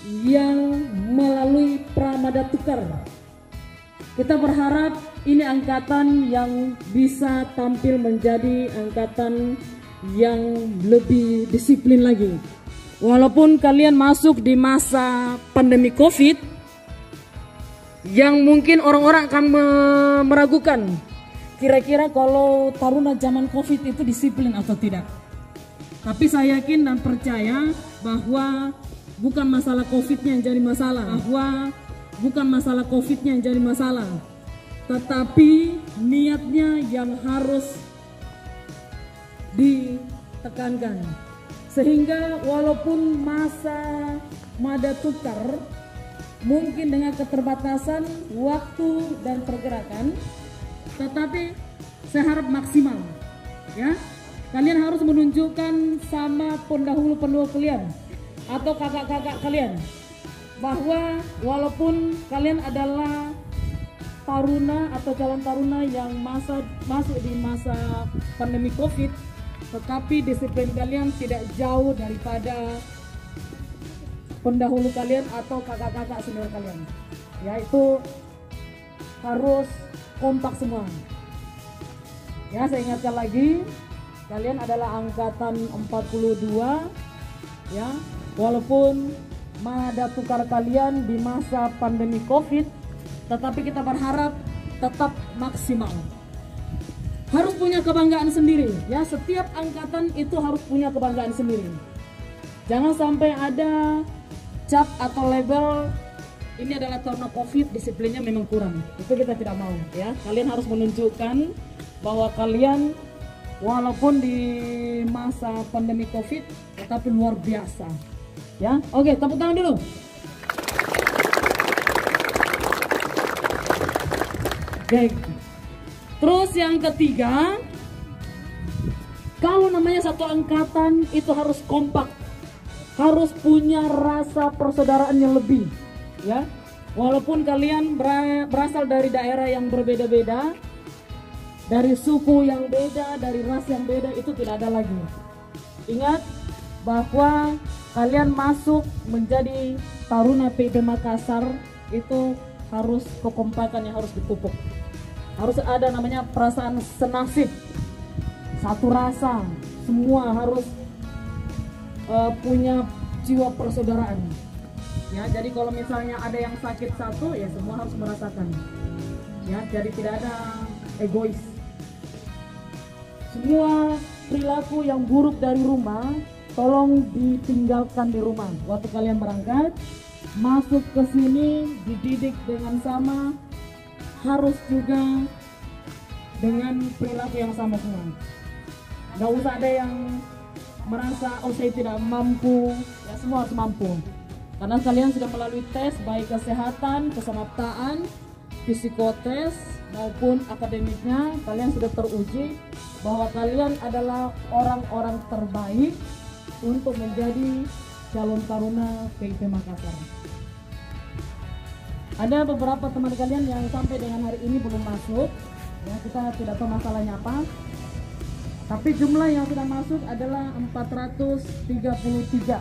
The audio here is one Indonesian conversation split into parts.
yang melalui Pramada Tukar. Kita berharap ini angkatan yang bisa tampil menjadi angkatan yang lebih disiplin lagi. Walaupun kalian masuk di masa pandemi COVID, yang mungkin orang-orang akan meragukan kira-kira kalau taruna zaman COVID itu disiplin atau tidak. Tapi saya yakin dan percaya bahwa bukan masalah COVID-nya yang jadi masalah, tetapi niatnya yang harus ditekankan. Sehingga walaupun masa Mada Tukar mungkin dengan keterbatasan waktu dan pergerakan, tetapi saya harap maksimal, ya. Kalian harus menunjukkan sama pendahulu-pendahulu kalian atau kakak-kakak kalian bahwa walaupun kalian adalah taruna atau calon taruna yang masuk di masa pandemi COVID, tetapi disiplin kalian tidak jauh daripada pendahulu kalian atau kakak-kakak senior kalian, yaitu harus kompak semua. Ya, saya ingatkan lagi, kalian adalah angkatan 42, ya. Walaupun Mada Tukar kalian di masa pandemi COVID, tetapi kita berharap tetap maksimal. Harus punya kebanggaan sendiri, ya. Setiap angkatan itu harus punya kebanggaan sendiri. Jangan sampai ada cap atau label ini adalah taruna COVID, disiplinnya memang kurang. Itu kita tidak mau, ya. Kalian harus menunjukkan bahwa kalian walaupun di masa pandemi COVID tetapi luar biasa, ya. Oke, tepuk tangan dulu. Oke. Terus yang ketiga, kalau namanya satu angkatan itu harus kompak, harus punya rasa persaudaraan yang lebih, ya. Walaupun kalian berasal dari daerah yang berbeda-beda, dari suku yang beda, dari ras yang beda, itu tidak ada lagi. Ingat bahwa kalian masuk menjadi taruna PIP Makassar itu harus kekompakan yang harus dipupuk. Harus ada namanya perasaan senasib, satu rasa, semua harus punya jiwa persaudaraan. Ya, jadi kalau misalnya ada yang sakit satu, ya semua harus merasakan. Ya, jadi tidak ada egois. Semua perilaku yang buruk dari rumah tolong ditinggalkan di rumah. Waktu kalian berangkat, masuk ke sini dididik dengan sama, harus juga dengan perilaku yang sama semua. Gak usah ada yang merasa oh saya tidak mampu, ya semua harus mampu. Karena kalian sudah melalui tes baik kesehatan, kesamaptaan, psikotes maupun akademiknya, kalian sudah teruji bahwa kalian adalah orang-orang terbaik untuk menjadi calon taruna PIP Makassar. Ada beberapa teman kalian yang sampai dengan hari ini belum masuk, ya, kita tidak tahu masalahnya apa. Tapi jumlah yang sudah masuk adalah 433.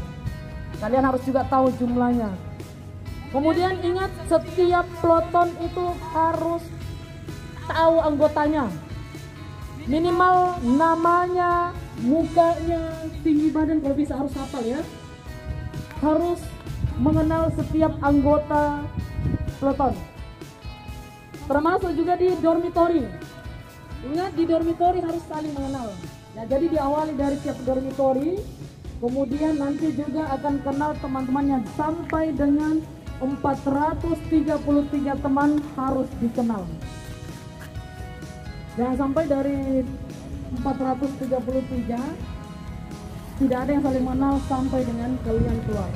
Kalian harus juga tahu jumlahnya. Kemudian ingat, setiap peloton itu harus tahu anggotanya. Minimal namanya, mukanya, tinggi badan, kalau bisa harus hafal, ya. Harus mengenal setiap anggota peloton. Termasuk juga di dormitori. Ingat, di dormitori harus saling mengenal. Nah, jadi diawali dari tiap dormitori, kemudian nanti juga akan kenal teman-temannya sampai dengan 433 teman harus dikenal. Jangan sampai dari 433 tidak ada yang saling mengenal sampai dengan kalian keluar.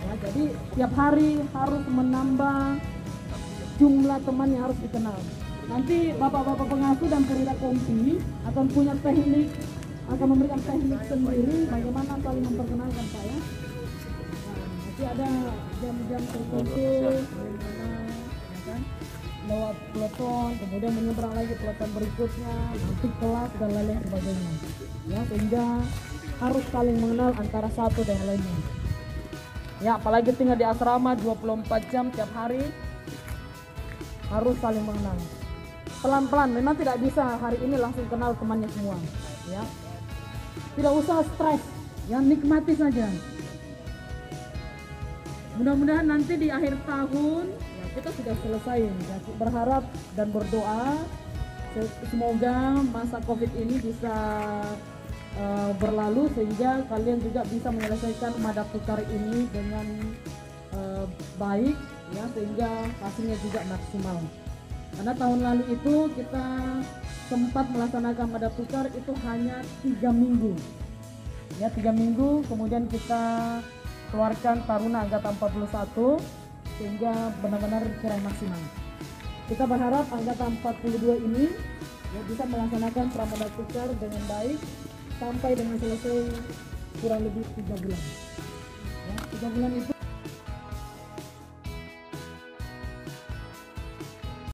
Ya, jadi tiap hari harus menambah jumlah teman yang harus dikenal. Nanti bapak-bapak pengasuh dan perwira kompi akan punya teknik, akan memberikan teknik sendiri bagaimana saling memperkenalkan saya. Nah, nanti ada jam-jam tertentu bagaimana, ya kan, lewat peloton, kemudian menyeberang lagi peloton berikutnya, nanti kelas dan lain-lain sebagainya. Ya, sehingga harus saling mengenal antara satu dan lainnya. Ya, apalagi tinggal di asrama 24 jam tiap hari, harus saling mengenal. Pelan-pelan, memang tidak bisa hari ini langsung kenal temannya semua. Ya, tidak usah stres, ya nikmati saja. Mudah-mudahan nanti di akhir tahun ya, kita sudah selesai. Ya, berharap dan berdoa semoga masa COVID ini bisa berlalu sehingga kalian juga bisa menyelesaikan Madaptukar ini dengan baik, ya, sehingga hasilnya juga maksimal. Karena tahun lalu itu kita sempat melaksanakan Madaptukar itu hanya 3 minggu, ya 3 minggu, kemudian kita keluarkan Taruna Angkatan 41 sehingga benar-benar kurang maksimal. Kita berharap Angkatan 42 ini ya, bisa melaksanakan Pramadaptukar dengan baik sampai dengan selesai kurang lebih 3 bulan. Ya, 3 bulan itu